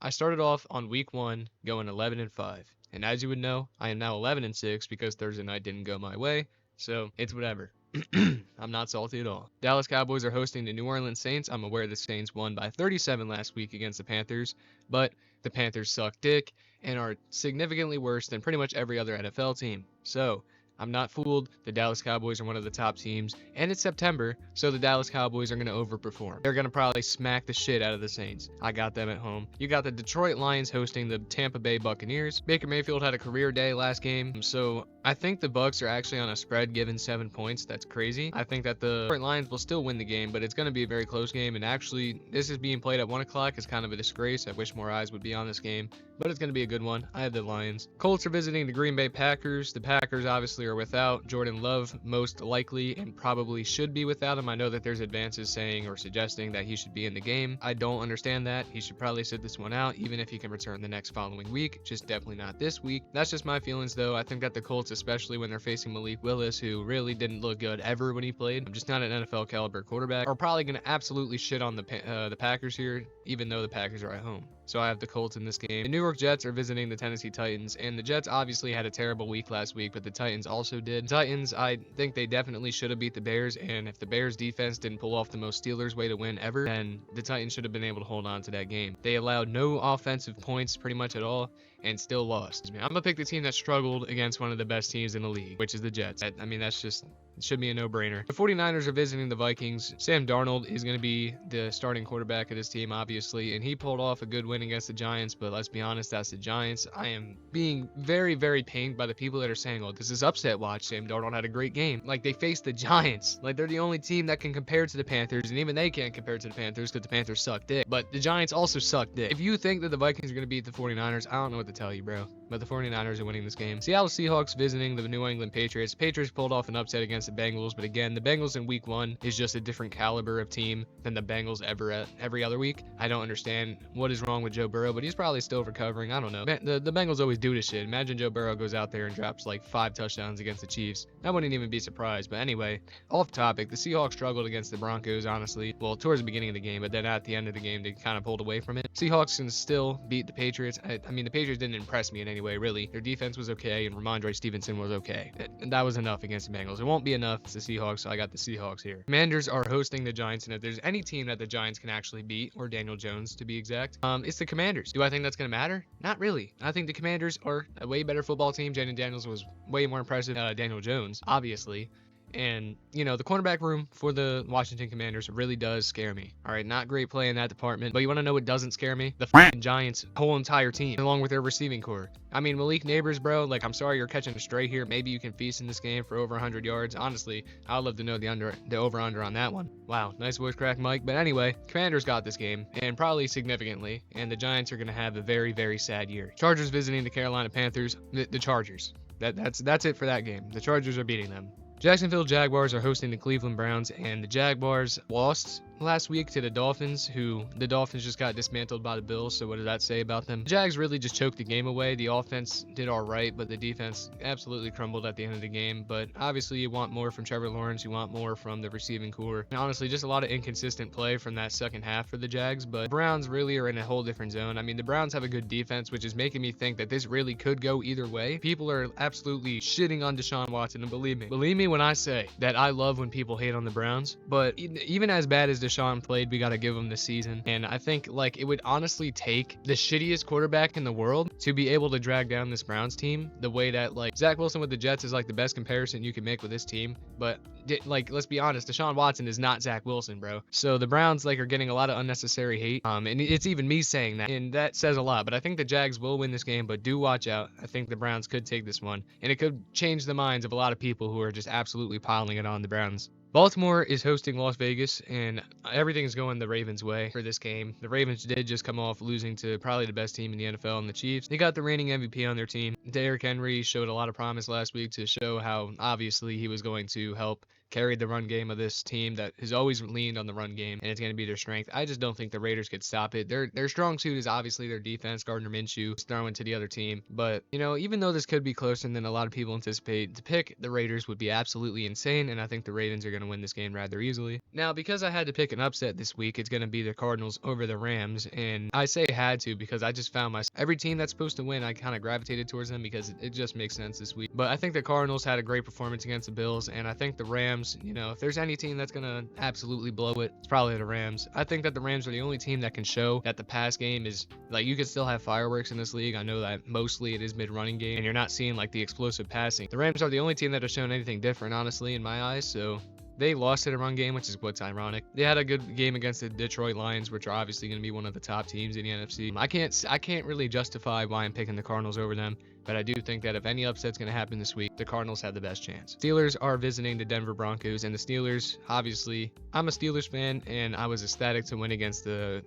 I started off on week 1 going 11-5. And as you would know, I am now 11-6 because Thursday night didn't go my way. So it's whatever. I'm not salty at all. Dallas Cowboys are hosting the New Orleans Saints. I'm aware the Saints won by 37 last week against the Panthers, but the Panthers suck dick and are significantly worse than pretty much every other NFL team. So I'm not fooled. The Dallas Cowboys are one of the top teams, and it's September, so the Dallas Cowboys are going to overperform. They're going to probably smack the shit out of the Saints. I got them at home. You got the Detroit Lions hosting the Tampa Bay Buccaneers. Baker Mayfield had a career day last game, so I think the Bucs are actually on a spread given 7 points. That's crazy. I think that the Detroit Lions will still win the game, but it's going to be a very close game, and actually, this is being played at 1 o'clock. It's kind of a disgrace. I wish more eyes would be on this game, but it's going to be a good one. I have the Lions. Colts are visiting the Green Bay Packers. The Packers obviously are without Jordan Love, most likely, and probably should be without him. I know that there's advances saying or suggesting that he should be in the game. I don't understand that. He should probably sit this one out, even if he can return the next following week. Just definitely not this week. That's just my feelings, though. I think that the Colts, especially when they're facing Malik Willis, who really didn't look good ever when he played, I'm just not an NFL caliber quarterback, are probably going to absolutely shit on the Packers here, even though the Packers are at home. So I have the Colts in this game. The New York Jets are visiting the Tennessee Titans, and the Jets obviously had a terrible week last week, but the Titans also did. The Titans, I think they definitely should have beat the Bears, and if the Bears defense didn't pull off the most Steelers way to win ever, then the Titans should have been able to hold on to that game. They allowed no offensive points pretty much at all, and still lost. I'm gonna pick the team that struggled against one of the best teams in the league, which is the Jets. I mean, that's just, it should be a no-brainer. The 49ers are visiting the Vikings. Sam Darnold is going to be the starting quarterback of this team, obviously, and he pulled off a good win against the Giants, but let's be honest, that's the Giants. I am being very, very pained by the people that are saying, oh, this is upset watch. Sam Darnold had a great game. Like, they faced the Giants. Like, they're the only team that can compare to the Panthers, and even they can't compare to the Panthers because the Panthers suck dick. But the Giants also suck dick. If you think that the Vikings are going to beat the 49ers, I don't know what to tell you, bro. But the 49ers are winning this game. Seattle Seahawks visiting the New England Patriots. Patriots pulled off an upset against the Bengals, but again, the Bengals in week 1 is just a different caliber of team than the Bengals ever at every other week. I don't understand what is wrong with Joe Burrow, but he's probably still recovering. I don't know. The Bengals always do this shit. Imagine Joe Burrow goes out there and drops like 5 touchdowns against the Chiefs. I wouldn't even be surprised. But anyway, off topic, the Seahawks struggled against the Broncos, honestly. Well, towards the beginning of the game, but then at the end of the game, they kind of pulled away from it. Seahawks can still beat the Patriots. I mean, the Patriots didn't impress me in any way, really. Their defense was okay, and Ramondre Stevenson was okay. And that was enough against the Bengals. It won't be enough. It's the Seahawks, so I got the Seahawks here. Commanders are hosting the Giants, and if there's any team that the Giants can actually beat, or Daniel Jones to be exact, it's the Commanders. Do I think that's going to matter? Not really. I think the Commanders are a way better football team. Jaden Daniels was way more impressive than Daniel Jones, obviously. And, you know, the cornerback room for the Washington Commanders really does scare me. All right, not great play in that department. But you want to know what doesn't scare me? The f***ing Giants' whole entire team, along with their receiving core. I mean, Malik Neighbors, bro, like, I'm sorry you're catching a stray here. Maybe you can feast in this game for over 100 yards. Honestly, I'd love to know the over-under on that one. Wow, nice voice crack, Mike. But anyway, Commanders got this game, and probably significantly. And the Giants are going to have a very, very sad year. Chargers visiting the Carolina Panthers. The Chargers. That's it for that game. The Chargers are beating them. Jacksonville Jaguars are hosting the Cleveland Browns, and the Jaguars lost last week to the Dolphins, who the Dolphins just got dismantled by the Bills, so what does that say about them? The Jags really just choked the game away. The offense did all right, but the defense absolutely crumbled at the end of the game. But obviously you want more from Trevor Lawrence, you want more from the receiving core. And honestly, just a lot of inconsistent play from that second half for the Jags, but the Browns really are in a whole different zone. I mean, the Browns have a good defense, which is making me think that this really could go either way. People are absolutely shitting on Deshaun Watson, and believe me when I say that I love when people hate on the Browns, but even as bad as Deshaun played, we got to give him the season. And I think, like, it would honestly take the shittiest quarterback in the world to be able to drag down this Browns team the way that, like, Zach Wilson with the Jets is like the best comparison you can make with this team. But like, let's be honest, Deshaun Watson is not Zach Wilson, bro. So the Browns, like, are getting a lot of unnecessary hate. And it's even me saying that, and that says a lot. But I think the Jags will win this game, but do watch out. I think the Browns could take this one, and it could change the minds of a lot of people who are just absolutely piling it on the Browns. Baltimore is hosting Las Vegas, and everything is going the Ravens' way for this game. The Ravens did just come off losing to probably the best team in the NFL and the Chiefs. They got the reigning MVP on their team. Derrick Henry showed a lot of promise last week to show how obviously he was going to help carry the run game of this team that has always leaned on the run game, and it's going to be their strength. I just don't think the Raiders could stop it. Their strong suit is obviously their defense. Gardner Minshew is throwing to the other team, but even though this could be closer than a lot of people anticipate, to pick the Raiders would be absolutely insane, and I think the Ravens are going to win this game rather easily. Now, because I had to pick an upset this week, it's going to be the Cardinals over the Rams, and I say had to because I just found myself every team that's supposed to win, I kind of gravitated towards them because it just makes sense this week. But I think the Cardinals had a great performance against the Bills, and I think the Rams, if there's any team that's going to absolutely blow it, it's probably the Rams. I think that the Rams are the only team that can show that the pass game is, like, you can still have fireworks in this league. I know that mostly it is mid-running game, and you're not seeing, like, the explosive passing. The Rams are the only team that has shown anything different, honestly, in my eyes, so they lost to the run game, which is what's ironic. They had a good game against the Detroit Lions, which are obviously going to be one of the top teams in the NFC. I can't really justify why I'm picking the Cardinals over them, but I do think that if any upset's going to happen this week, the Cardinals have the best chance. Steelers are visiting the Denver Broncos, and the Steelers, obviously, I'm a Steelers fan, and I was ecstatic to win against the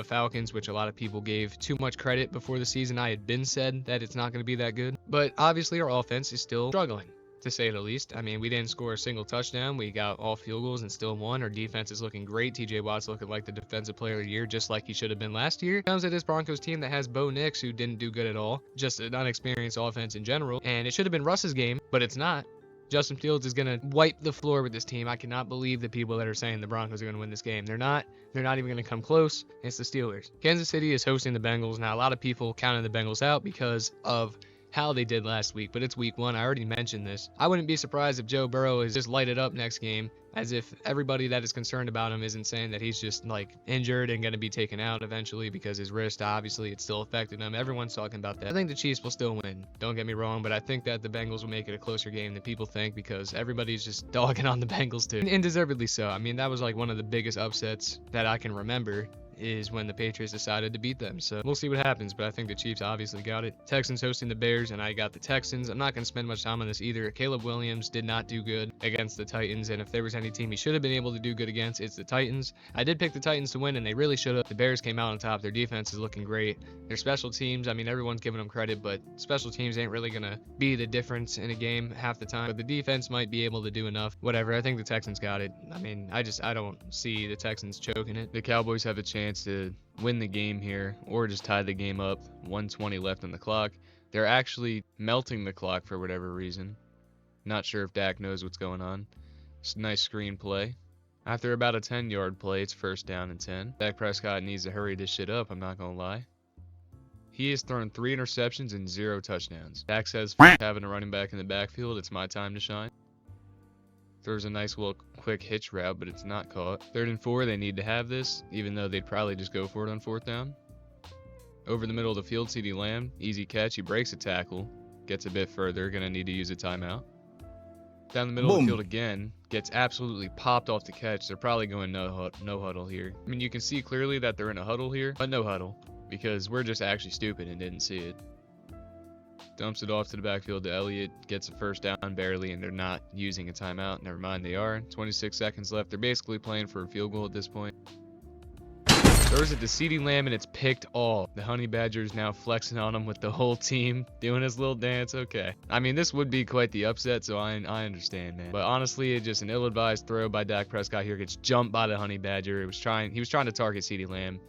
Falcons, which a lot of people gave too much credit before the season. I had been said that it's not going to be that good, but obviously our offense is still struggling, to say the least. I mean, we didn't score a single touchdown. We got all field goals and still won. Our defense is looking great. TJ Watt's looking like the defensive player of the year, just like he should have been last year. Comes to this Broncos team that has Bo Nix, who didn't do good at all. Just an unexperienced offense in general. And it should have been Russ's game, but it's not. Justin Fields is going to wipe the floor with this team. I cannot believe the people that are saying the Broncos are going to win this game. They're not. They're not even going to come close. It's the Steelers. Kansas City is hosting the Bengals. Now, a lot of people counted the Bengals out because of how they did last week, but it's week 1. I already mentioned this. I wouldn't be surprised if Joe Burrow is just lighted up next game, as if everybody that is concerned about him isn't saying that he's just like injured and going to be taken out eventually because his wrist, obviously, it's still affecting him. Everyone's talking about that. I think the Chiefs will still win. Don't get me wrong, but I think that the Bengals will make it a closer game than people think because everybody's just dogging on the Bengals too, and deservedly so. I mean, that was like one of the biggest upsets that I can remember, is when the Patriots decided to beat them. So we'll see what happens, but I think the Chiefs obviously got it. Texans hosting the Bears, and I got the Texans. I'm not going to spend much time on this either. Caleb Williams did not do good against the Titans, and if there was any team he should have been able to do good against, it's the Titans. I did pick the Titans to win, and they really should have. The Bears came out on top. Their defense is looking great. Their special teams, I mean, everyone's giving them credit, but special teams ain't really going to be the difference in a game half the time. But the defense might be able to do enough. Whatever, I think the Texans got it. I mean, I don't see the Texans choking it. The Cowboys have a chance to win the game here or just tie the game up. 1:20 left on the clock. They're actually melting the clock for whatever reason. Not sure if Dak knows what's going on. It's a nice screen play. After about a 10-yard play, it's 1st down and 10. Dak Prescott needs to hurry this shit up, I'm not gonna lie. He has thrown 3 interceptions and 0 touchdowns. Dak says, having a running back in the backfield, it's my time to shine. Throws a nice little quick hitch route, but it's not caught. 3rd and 4, they need to have this, even though they'd probably just go for it on 4th down. Over the middle of the field, CeeDee Lamb, easy catch, he breaks a tackle, gets a bit further, gonna need to use a timeout. Down the middle of the field again, gets absolutely popped off the catch. They're probably going no huddle here. I mean, you can see clearly that they're in a huddle here, but no huddle, because we're just actually stupid and didn't see it. Dumps it off to the backfield to Elliott, gets a 1st down barely, and they're not using a timeout. Never mind, they are. 26 seconds left. They're basically playing for a field goal at this point. Throws it to CeeDee Lamb, and it's picked all. The Honey Badger's now flexing on him with the whole team, doing his little dance. Okay. I mean, this would be quite the upset, so I understand, man. But honestly, it's just an ill-advised throw by Dak Prescott here. Gets jumped by the Honey Badger. He was trying to target CeeDee Lamb.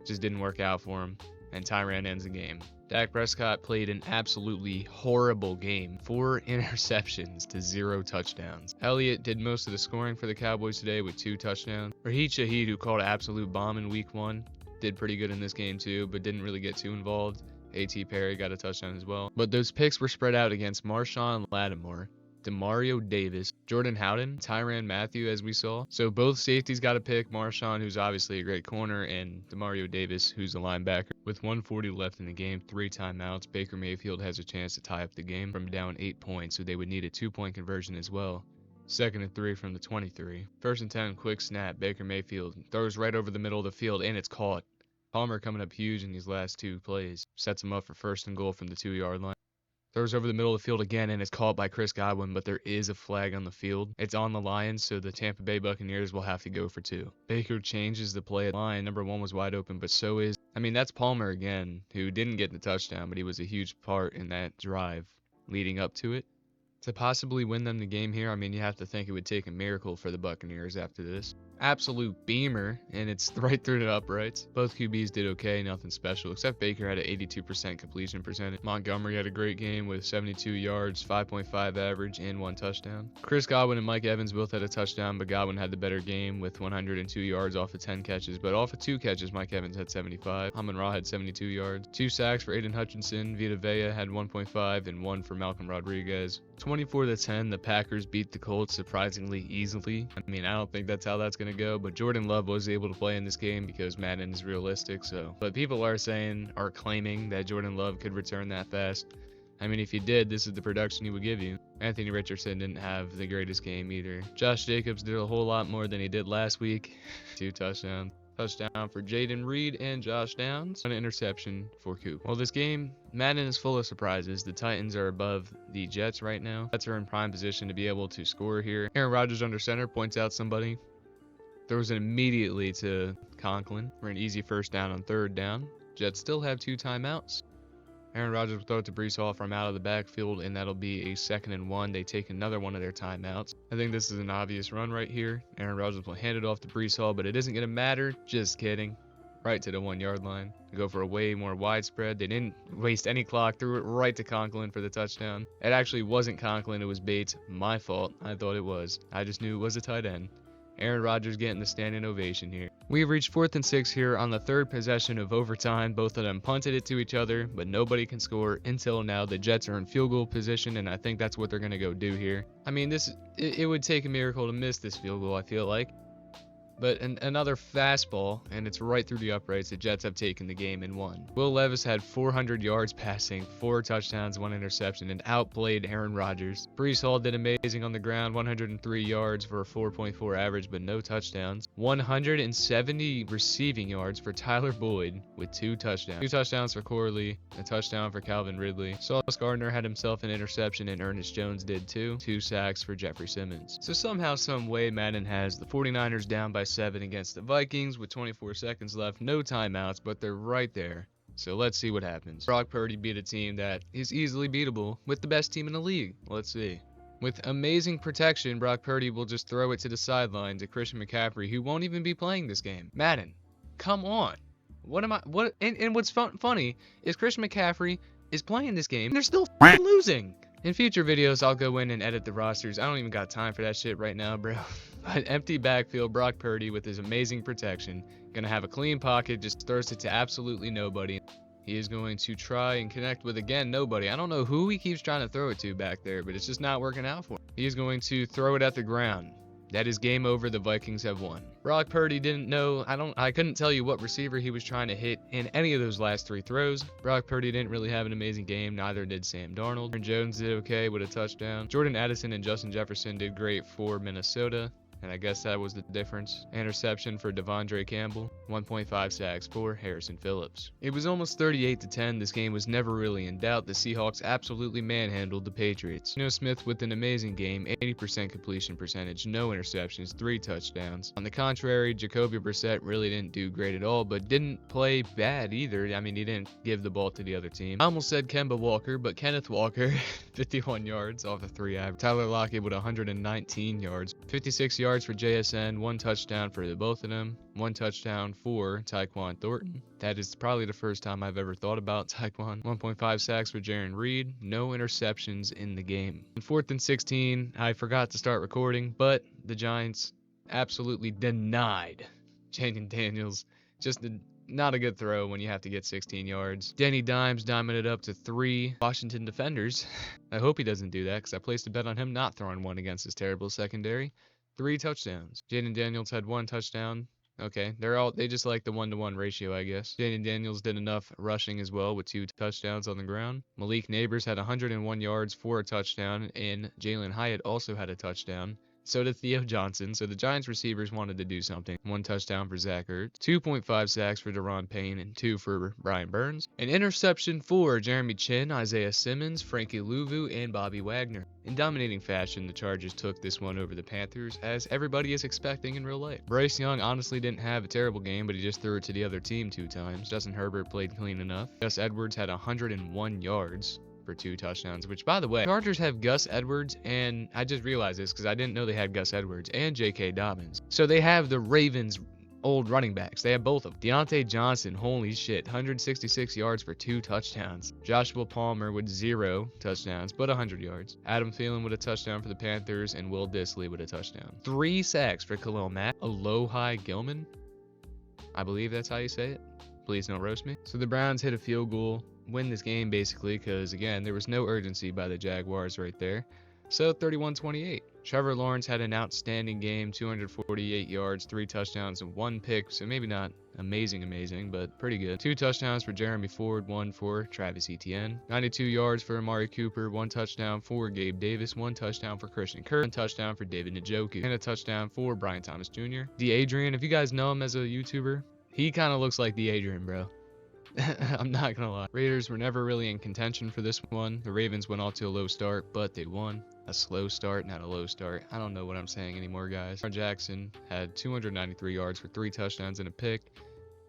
Just didn't work out for him, and Tyrann ends the game. Dak Prescott played an absolutely horrible game. 4 interceptions to 0 touchdowns. Elliott did most of the scoring for the Cowboys today with 2 touchdowns. Raheem Shaheed, who called an absolute bomb in week 1, did pretty good in this game too, but didn't really get too involved. A.T. Perry got a touchdown as well. But those picks were spread out against Marshawn Lattimore, Demario Davis, Jordan Howden, Tyrann Mathieu, as we saw. So both safeties got a pick. Marshawn, who's obviously a great corner, and Demario Davis, who's a linebacker. With 1:40 left in the game, 3 timeouts, Baker Mayfield has a chance to tie up the game from down 8 points, so they would need a 2-point conversion as well. 2nd and 3 from the 23. 1st and 10, quick snap. Baker Mayfield throws right over the middle of the field, and it's caught. Palmer coming up huge in these last 2 plays. Sets him up for 1st and goal from the 2-yard line. Throws over the middle of the field again, and it's caught by Chris Godwin, but there is a flag on the field. It's on the Lions, so the Tampa Bay Buccaneers will have to go for 2. Baker changes the play at line. Number 1 was wide open, but so is... I mean, that's Palmer again, who didn't get the touchdown, but he was a huge part in that drive leading up to it. To possibly win them the game here, I mean, you have to think it would take a miracle for the Buccaneers after this. Absolute beamer, and it's right through the uprights. Both QBs did okay, nothing special, except Baker had an 82% completion percentage. Montgomery had a great game with 72 yards, 5.5 average, and 1 touchdown. Chris Godwin and Mike Evans both had a touchdown, but Godwin had the better game with 102 yards off of 10 catches. But off of 2 catches, Mike Evans had 75. Amon-Ra had 72 yards. 2 sacks for Aiden Hutchinson. Vita Vea had 1.5 and 1 for Malcolm Rodriguez. 24-10, the Packers beat the Colts surprisingly easily. I mean, I don't think that's how that's going to go, but Jordan Love was able to play in this game because Madden is realistic, so. But people are claiming that Jordan Love could return that fast. I mean, if he did, this is the production he would give you. Anthony Richardson didn't have the greatest game either. Josh Jacobs did a whole lot more than he did last week. 2 touchdowns. Touchdown for Jaden Reed and Josh Downs. An interception for Coop. Well, this game, Madden is full of surprises. The Titans are above the Jets right now. Jets are in prime position to be able to score here. Aaron Rodgers under center points out somebody. Throws it immediately to Conklin for an easy first down on 3rd down. Jets still have 2 timeouts. Aaron Rodgers will throw it to Breece Hall from out of the backfield, and that'll be a 2nd and 1. They take another one of their timeouts. I think this is an obvious run right here. Aaron Rodgers will hand it off to Breece Hall, but it isn't going to matter. Just kidding. Right to the 1-yard line. They go for a way more widespread. They didn't waste any clock. Threw it right to Conklin for the touchdown. It actually wasn't Conklin. It was Bates. My fault. I thought it was. I just knew it was a tight end. Aaron Rodgers getting the standing ovation here. We've reached 4th and 6 here on the 3rd possession of overtime. Both of them punted it to each other, but nobody can score until now. The Jets are in field goal position, and I think that's what they're going to go do here. I mean, it would take a miracle to miss this field goal, I feel like. But another fastball, and it's right through the uprights. The Jets have taken the game and won. Will Levis had 400 yards passing, 4 touchdowns, 1 interception, and outplayed Aaron Rodgers. Breece Hall did amazing on the ground, 103 yards for a 4.4 average, but no touchdowns. 170 receiving yards for Tyler Boyd with 2 touchdowns. 2 touchdowns for Corley, a touchdown for Calvin Ridley. Sauce Gardner had himself an interception, and Ernest Jones did too. 2 sacks for Jeffrey Simmons. So somehow, some way, Madden has the 49ers down by 7 against the Vikings with 24 seconds left, no timeouts, but they're right there. So let's see what happens. Brock Purdy beat a team that is easily beatable with the best team in the league. Let's see. With amazing protection, Brock Purdy will just throw it to the sideline to Christian McCaffrey, who won't even be playing this game. Madden, come on. And what's funny is Christian McCaffrey is playing this game, and they're still losing. In future videos, I'll go in and edit the rosters. I don't even got time for that shit right now, bro. But empty backfield, Brock Purdy with his amazing protection. Gonna have a clean pocket, just throws it to absolutely nobody. He is going to try and connect with, again, nobody. I don't know who he keeps trying to throw it to back there, but it's just not working out for him. He is going to throw it at the ground. That is game over. The Vikings have won. Brock Purdy didn't know. I couldn't tell you what receiver he was trying to hit in any of those last 3 throws. Brock Purdy didn't really have an amazing game. Neither did Sam Darnold. Aaron Jones did okay with a touchdown. Jordan Addison and Justin Jefferson did great for Minnesota. And I guess that was the difference. Interception for Devondre Campbell. 1.5 sacks for Harrison Phillips. It was almost 38-10. This game was never really in doubt. The Seahawks absolutely manhandled the Patriots. Geno Smith with an amazing game. 80% completion percentage. No interceptions. 3 touchdowns. On the contrary, Jacoby Brissett really didn't do great at all, but didn't play bad either. I mean, he didn't give the ball to the other team. I almost said Kemba Walker, but Kenneth Walker. 51 yards off of 3 average. Tyler Lockett with 119 yards. 56 yards for JSN, 1 touchdown for the both of them, 1 touchdown for Tyquan Thornton. That is probably the first time I've ever thought about Tyquan. 1.5 sacks for Jaron Reed, no interceptions in the game. On 4th and 16, I forgot to start recording, but the Giants absolutely denied Jaden Daniels. Not a good throw when you have to get 16 yards. Danny Dimes diming it up to 3 Washington defenders. I hope he doesn't do that because I placed a bet on him not throwing one against his terrible secondary. 3 touchdowns. Jaden Daniels had 1 touchdown. Okay, they just like the 1-to-1 ratio, I guess. Jaden Daniels did enough rushing as well with 2 touchdowns on the ground. Malik Neighbors had 101 yards for a touchdown, and Jalen Hyatt also had a touchdown. So did Theo Johnson. So the Giants receivers wanted to do something. 1 touchdown for Zach Ertz, 2.5 sacks for Daron Payne, and 2 for Brian Burns. An interception for Jeremy Chin, Isaiah Simmons, Frankie Louvu, and Bobby Wagner. In dominating fashion, the Chargers took this one over the Panthers, as everybody is expecting in real life. Bryce Young honestly didn't have a terrible game, but he just threw it to the other team 2 times. Justin Herbert played clean enough. Gus Edwards had 101 yards for 2 touchdowns, which, by the way, Chargers have Gus Edwards, and I just realized this because I didn't know they had Gus Edwards and J.K. Dobbins. So they have the Ravens' old running backs. They have both of them. Deontay Johnson, holy shit, 166 yards for 2 touchdowns. Joshua Palmer with 0 touchdowns, but 100 yards. Adam Thielen with a touchdown for the Panthers, and Will Dissly with a touchdown. 3 sacks for Khalil Mack. Alohi Gilman, I believe that's how you say it. Please don't roast me. So the Browns hit a field goal, win this game basically, because again, there was no urgency by the Jaguars right there. So 31-28. Trevor Lawrence had an outstanding game, 248 yards, 3 touchdowns, and 1 pick. So maybe not amazing, but pretty good. 2 touchdowns for Jeremy Ford, 1 for Travis Etienne. 92 yards for Amari Cooper, 1 touchdown for Gabe Davis, 1 touchdown for Christian Kirk, 1 touchdown for David Njoku, and a touchdown for Brian Thomas Jr. The Adrian, if you guys know him as a YouTuber, he kind of looks like the Adrian, bro. I'm not gonna lie. Raiders were never really in contention for this one. The Ravens went off to a low start, but they won. A slow start, not a low start. I don't know what I'm saying anymore, guys. Lamar Jackson had 293 yards for 3 touchdowns and a pick.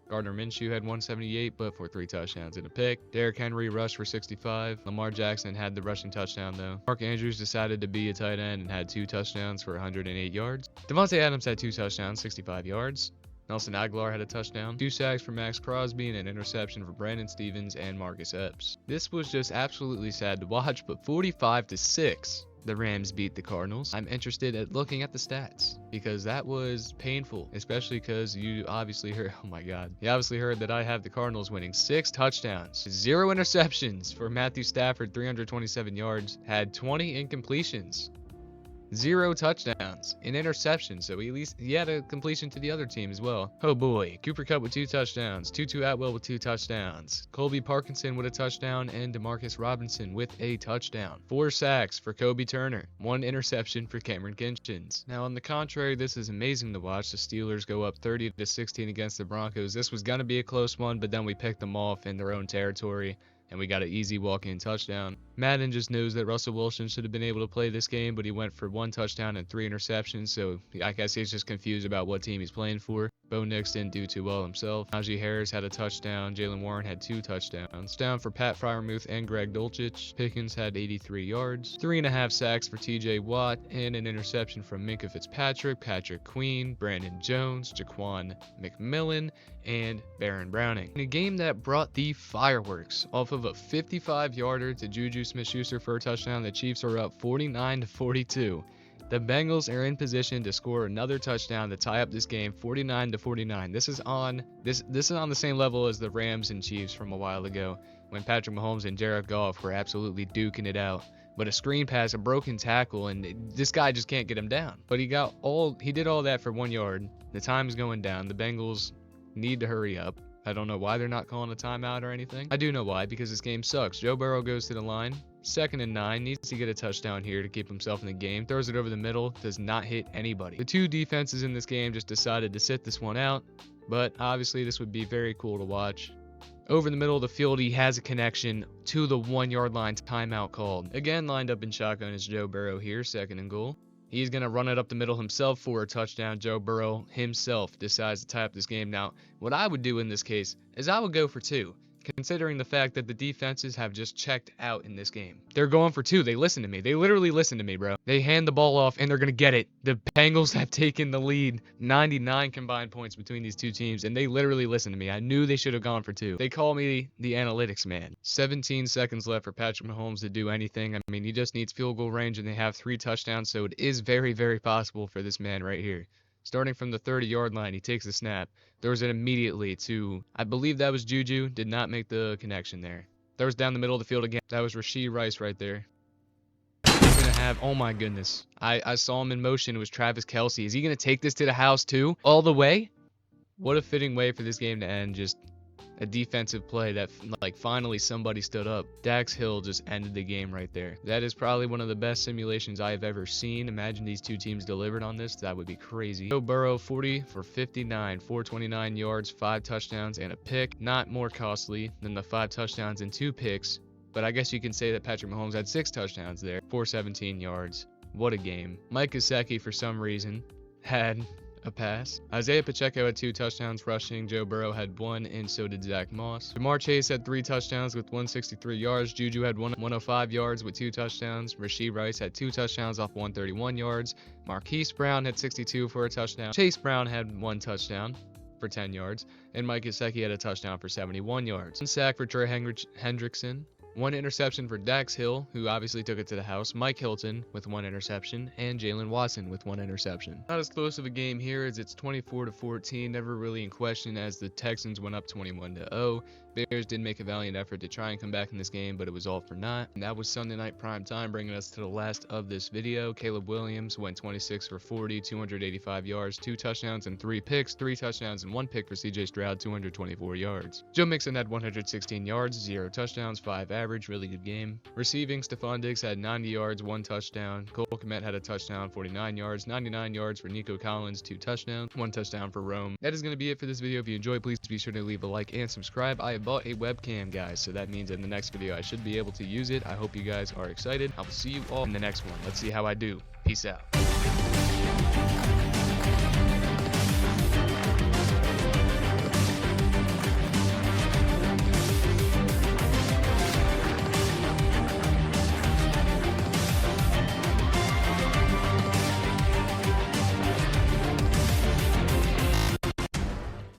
Gardner Minshew had 178, but for 3 touchdowns and a pick. Derrick Henry rushed for 65. Lamar Jackson had the rushing touchdown, though. Mark Andrews decided to be a tight end and had 2 touchdowns for 108 yards. Devontae Adams had 2 touchdowns, 65 yards. Nelson Aguilar had a touchdown, 2 sacks for Max Crosby, and an interception for Brandon Stevens and Marcus Epps. This was just absolutely sad to watch, but 45-6, the Rams beat the Cardinals. I'm interested at looking at the stats because that was painful, especially because you obviously heard, oh my god, you obviously heard that I have the Cardinals winning. 6 touchdowns, 0 interceptions for Matthew Stafford, 327 yards, had 20 incompletions. 0 touchdowns, an interception, so he had a completion to the other team as well. Oh boy, Cooper Kupp with 2 touchdowns, Tutu Atwell with 2 touchdowns, Colby Parkinson with a touchdown, and Demarcus Robinson with a touchdown. 4 sacks for Kobe Turner, 1 interception for Cameron Kinchins. Now on the contrary, this is amazing to watch. The Steelers go up 30-16 against the Broncos. This was going to be a close one, but then we picked them off in their own territory, and we got an easy walk-in touchdown. Madden just knows that Russell Wilson should have been able to play this game, but he went for 1 touchdown and 3 interceptions, so I guess he's just confused about what team he's playing for. Bo Nix didn't do too well himself. Najee Harris had a touchdown. Jalen Warren had 2 touchdowns. Down for Pat Freiermuth and Greg Dulcich. Pickens had 83 yards, 3.5 sacks for TJ Watt, and an interception from Minkah Fitzpatrick, Patrick Queen, Brandon Jones, Jaquan McMillan, and Baron Browning. In a game that brought the fireworks off of a 55-yarder to Juju Smith-Schuster for a touchdown, the Chiefs are up 49-42. The Bengals are in position to score another touchdown to tie up this game 49-49. This is on the same level as the Rams and Chiefs from a while ago when Patrick Mahomes and Jared Goff were absolutely duking it out. But a screen pass, a broken tackle, and this guy just can't get him down. But he did all that for 1 yard. The time is going down. The Bengals need to hurry up. I don't know why they're not calling a timeout or anything. I do know why, because this game sucks. Joe Burrow goes to the line. 2nd and 9, needs to get a touchdown here to keep himself in the game. Throws it over the middle, does not hit anybody. The 2 defenses in this game just decided to sit this one out, but obviously this would be very cool to watch. Over the middle of the field, he has a connection to the 1 yard line. Timeout called. Again, lined up in shotgun is Joe Burrow here, 2nd and goal. He's going to run it up the middle himself for a touchdown. Joe Burrow himself decides to tie up this game. Now, what I would do in this case is I would go for 2. Considering the fact that the defenses have just checked out in this game. They're going for 2. They listen to me. They literally listen to me, bro. They hand the ball off, and they're going to get it. The Bengals have taken the lead. 99 combined points between these 2 teams, and they literally listen to me. I knew they should have gone for 2. They call me the analytics man. 17 seconds left for Patrick Mahomes to do anything. I mean, he just needs field goal range, and they have 3 touchdowns, so it is very, very possible for this man right here. Starting from the 30-yard line, he takes the snap, throws it immediately to, I believe that was Juju, did not make the connection there. Throws down the middle of the field again. That was Rashee Rice right there. He's going to have, oh my goodness. I saw him in motion. It was Travis Kelce. Is he going to take this to the house too? All the way? What a fitting way for this game to end. Just a defensive play that like finally somebody stood up. Dax Hill just ended the game right there. That is probably one of the best simulations I have ever seen. Imagine these two teams delivered on this. That would be crazy. Joe Burrow 40 for 59, 429 yards, 5 touchdowns, and a pick. Not more costly than the 5 touchdowns and 2 picks, but I guess you can say that Patrick Mahomes had 6 touchdowns there, 417 yards. What a game. Mike Gesicki, for some reason, had a pass. Isaiah Pacheco had 2 touchdowns rushing. Joe Burrow had 1, and so did Zach Moss. Jamar Chase had 3 touchdowns with 163 yards. Juju had 105 yards with 2 touchdowns. Rashee Rice had 2 touchdowns off 131 yards. Marquise Brown had 62 for a touchdown. Chase Brown had 1 touchdown for 10 yards. And Mike Gesicki had a touchdown for 71 yards. 1 sack for Trey Hendrickson. 1 interception for Dax Hill, who obviously took it to the house. Mike Hilton with 1 interception, and Jalen Watson with 1 interception. Not as close of a game here as it's 24-14, never really in question as the Texans went up 21-0. Bears did make a valiant effort to try and come back in this game, but it was all for naught. And that was Sunday night prime time, bringing us to the last of this video. Caleb Williams went 26 for 40, 285 yards, 2 touchdowns and 3 picks, 3 touchdowns and 1 pick for CJ Stroud, 224 yards. Joe Mixon had 116 yards, 0 touchdowns, 5 average, really good game. Receiving, Stephon Diggs had 90 yards, 1 touchdown. Cole Kmet had a touchdown, 49 yards, 99 yards for Nico Collins, 2 touchdowns, 1 touchdown for Rome. That is going to be it for this video. If you enjoyed, please be sure to leave a like and subscribe. I have bought a webcam, guys, so that means in the next video I should be able to use it. I hope you guys are excited. I will see you all in the next one. Let's see how I do. Peace out.